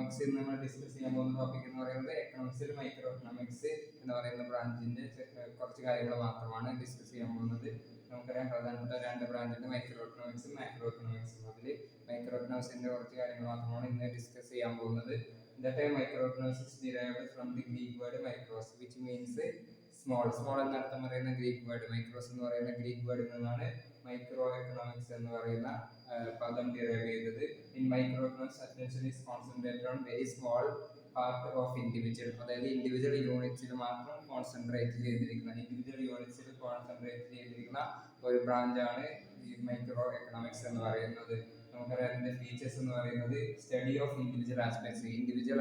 എക്കണോമിക്സിൽ നമ്മൾ ഡിസ്കസ് ചെയ്യാൻ പോകുന്ന ടോപ്പിക് എന്ന് പറയുന്നത് എക്കണോമിക്സിൽ മൈക്രോ എക്കണോമിക്സ് എന്ന് പറയുന്ന ബ്രാഞ്ചിന്റെ കുറച്ച് കാര്യങ്ങൾ മാത്രമാണ് ഡിസ്കസ് ചെയ്യാൻ പോകുന്നത്. നമുക്കറിയാം പ്രധാനപ്പെട്ട രണ്ട് ബ്രാഞ്ചുണ്ട്, മൈക്രോ എക്കണോമിക്സും മാക്രോ എക്കണോമിക്സും. അതിൽ മൈക്രോ എക്കണോമിക്സിന്റെ കുറച്ച് കാര്യങ്ങൾ മാത്രമാണ് ഇന്ന് ഡിസ്കസ് ചെയ്യാൻ പോകുന്നത്. That micro economics is derived from the Greek word micros, which means small. Small എന്ന അർത്ഥം പറയുന്ന ഗ്രീക്ക് വേർഡ് മൈക്രോസ് എന്ന് പറയുന്ന ഗ്രീക്ക് വേർഡിൽ നിന്നാണ് മൈക്രോ എക്കണോമിക്സ് എന്ന് പറയുന്ന പദം ഡിറൈവ് ചെയ്തത്. In micro economics attention is concentrated on very small part of individual, അതായത് ഇൻഡിവിജ്വൽ യൂണിറ്റ്സിൽ മാത്രം കോൺസെൻട്രേറ്റ് ചെയ്തിരിക്കുന്ന ഒരു ബ്രാഞ്ചാണ് ഈ മൈക്രോ എക്കണോമിക്സ് എന്ന് പറയുന്നത്. നമുക്കറിയാം അതിന്റെ ഫീച്ചേഴ്സ് എന്ന് പറയുന്നത് സ്റ്റഡി ഓഫ് ഇൻഡിവിജ്വൽ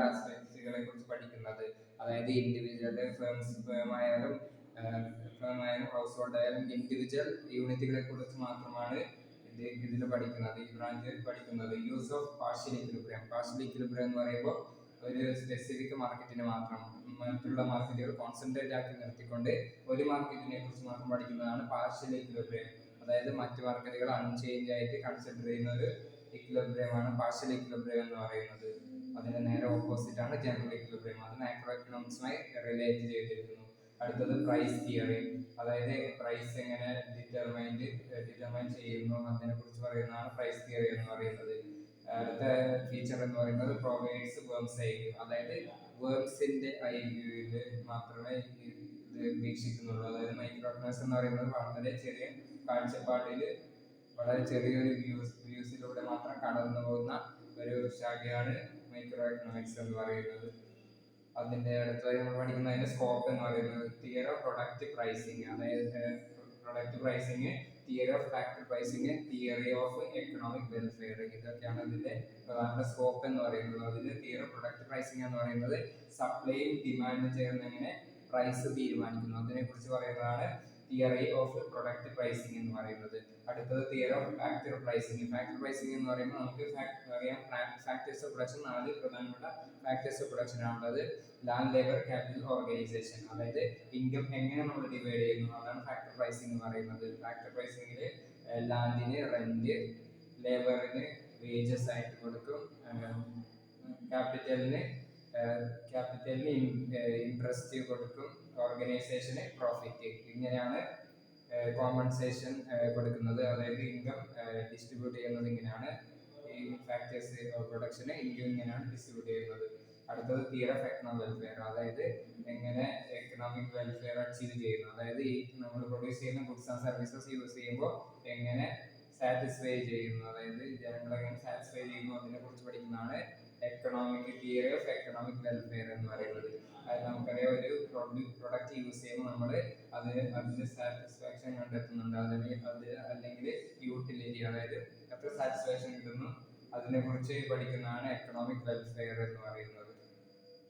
ആസ്പെക്ട്സുകളെ കുറിച്ച് പഠിക്കുന്നത്, അതായത് ഇൻഡിവിജ്വൽ ഫേമായാലും ഹൗസ് ഹോൾഡ് ആയാലും ഇൻഡിവിജ്വൽ യൂണിറ്റുകളെ കുറിച്ച് മാത്രമാണ് ഇതിൽ പഠിക്കുന്നത്, ഈ ബ്രാഞ്ചിൽ പഠിക്കുന്നത്. യൂസ് ഓഫ് പാർഷ്യൽ ഇക്വിലിബ്രിയം എന്ന് പറയുമ്പോൾ ഒരു സ്പെസിഫിക് മാർക്കറ്റിനെ മാത്രം മറ്റുള്ള മാർക്കറ്റുകൾ കോൺസെൻട്രേറ്റ് ആക്കി നിർത്തിക്കൊണ്ട് ഒരു മാർക്കറ്റിനെ കുറിച്ച് മാത്രം പഠിക്കുന്നതാണ് പാർഷ്യൽ ഇക്വിലിബ്രിയം. അതായത് മറ്റു മാർക്കറ്റുകൾ അൺചേഞ്ച് ആയിട്ട് കൺസിഡർ ചെയ്യുന്ന ഒരു ഇക്വിലിബ്രിയമാണ് പാർഷ്യൽ ഇക്വിലിബ്രിയം എന്ന് പറയുന്നത്. അതിന്റെ നേരെ ഓപ്പോസിറ്റ് ആണ് ജനറൽ ഇക്വിലിബ്രിയം. അത് മാക്രോ എക്കണോമിക്സുമായി റിലേറ്റ് ചെയ്തിരിക്കുന്നു. അടുത്തത് പ്രൈസ് തിയറി, അതായത് പ്രൈസ് എങ്ങനെ ഡിറ്റർമൈൻ ചെയ്യുന്നു അതിനെ കുറിച്ച് പറയുന്നതാണ് പ്രൈസ് തിയറി എന്ന് പറയുന്നത്. അടുത്ത ഫീച്ചർ എന്ന് പറയുന്നത് പ്രൊവൈഡ്സ് വേംസ് ഐ വ്യൂ, അതായത് വേംസിന്റെ ഐ വ്യൂവിൽ മാത്രമേ ഇത് വീക്ഷിക്കുന്നുള്ളൂ. അതായത് മൈക്രോ എക്കണോമിക്സ് എന്ന് പറയുന്നത് വളരെ ചെറിയ കാഴ്ചപ്പാടിൽ വളരെ ചെറിയൊരു വ്യൂസിലൂടെ മാത്രം കടന്നു പോകുന്ന ഒരു ശാഖയാണ് മൈക്രോ എക്കണോമിക്സ് എന്ന് പറയുന്നത്. അതിന്റെ അടുത്തായി നമ്മൾ പഠിക്കുന്ന അതിന്റെ സ്കോപ്പ് എന്ന് പറയുന്നത് തിയറി ഓഫ് പ്രൊഡക്റ്റ് പ്രൈസിങ്, അതായത് product pricing, theory of factor pricing, theory of economic welfare, ഇതൊക്കെയാണ് ഇതിന്റെ പ്രധാന സ്കോപ്പ് എന്ന് പറയുന്നത്. അതിൽ തിയറി ഓഫ് പ്രൊഡക്റ്റ് പ്രൈസിങ് എന്ന് പറയുന്നത് സപ്ലൈയും ഡിമാൻഡും ചേർന്ന് എങ്ങനെ പ്രൈസ് തീരുമാനിക്കുന്നു അതിനെ കുറിച്ച് പറയുന്നതാണ് തിയറി ഓഫ് പ്രൊഡക്റ്റ് പ്രൈസിങ് എന്ന് പറയുന്നത്. അടുത്തത് തിയറി ഓഫ് ഫാക്ടർ പ്രൈസിങ് എന്ന് പറയുമ്പോൾ നമുക്ക് അറിയാം ഫാക്ടേഴ്സ് ഓഫ് പ്രൊഡക്ഷൻ, 4 പ്രധാനപ്പെട്ട ഫാക്ടേഴ്സ് ഓഫ് പ്രൊഡക്ഷൻ ആണുള്ളത്. ലാൻഡ്, ലേബർ, ക്യാപിറ്റൽ, ഓർഗനൈസേഷൻ, അതായത് ഇൻകം എങ്ങനെ നമ്മൾ ഡിവൈഡ് ചെയ്യുന്നു അതാണ് ഫാക്ടർ പ്രൈസിങ് എന്ന് പറയുന്നത്. ഫാക്ടർ പ്രൈസിംഗിൽ ലാൻഡിന് റെന്റ്, ലേബറിന് വേജസ് ആയിട്ട് കൊടുക്കും, ക്യാപിറ്റലിന് ഇൻട്രസ്റ്റ് കൊടുക്കും, ഓർഗനൈസേഷന് പ്രോഫിറ്റ്. ഇങ്ങനെയാണ് കോമ്പൻസേഷൻ കൊടുക്കുന്നത്, അതായത് ഇൻകം ഡിസ്ട്രിബ്യൂട്ട് ചെയ്യുന്നത് ഇങ്ങനെയാണ്. ഈ ഫാക്ടേഴ്സ് പ്രൊഡക്ഷന് ഇൻകം ഇങ്ങനെയാണ് ഡിസ്ട്രിബ്യൂട്ട് ചെയ്യുന്നത്. അടുത്തത് തിയറി ഓഫ് എക്കണോമിക് വെൽഫെയർ, അതായത് എങ്ങനെ എക്കണോമിക് വെൽഫെയർ അച്ചീവ് ചെയ്യുന്നു, അതായത് ഈ നമ്മൾ പ്രൊഡ്യൂസ് ചെയ്യുന്ന ഗുഡ്സ് ആൻഡ് സർവീസസ് യൂസ് ചെയ്യുമ്പോൾ എങ്ങനെ സാറ്റിസ്ഫൈ ചെയ്യുന്നു, അതായത് ജനങ്ങളെ എങ്ങനെ സാറ്റിസ്ഫൈ ചെയ്യുന്നു അതിനെ കുറിച്ച് പഠിക്കുന്നതാണ് തിയറി ഓഫ് എക്കണോമിക് വെൽഫെയർ എന്ന് പറയുന്നത്. അതായത് നമുക്കറിയാം ഒരു പ്രൊഡക്റ്റ് യൂസ് ചെയ്യുമ്പോൾ നമ്മൾ അതിന് സാറ്റിസ്ഫാക്ഷൻ കണ്ടെത്തുന്നുണ്ട്, അല്ലെങ്കിൽ യൂട്ടിലിറ്റി, അതായത് എത്ര സാറ്റിസ്ഫാക്ഷൻ കിട്ടുന്നു അതിനെ കുറിച്ച് പഠിക്കുന്നതാണ് എക്കണോമിക് വെൽഫെയർ എന്ന് പറയുന്നത്.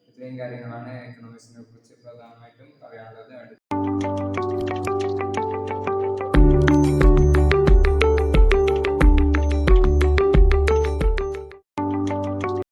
ഇത്രയും കാര്യങ്ങളാണ് എക്കണോമിക്സിനെ കുറിച്ച് പ്രധാനമായിട്ടും പറയാനുള്ളത്.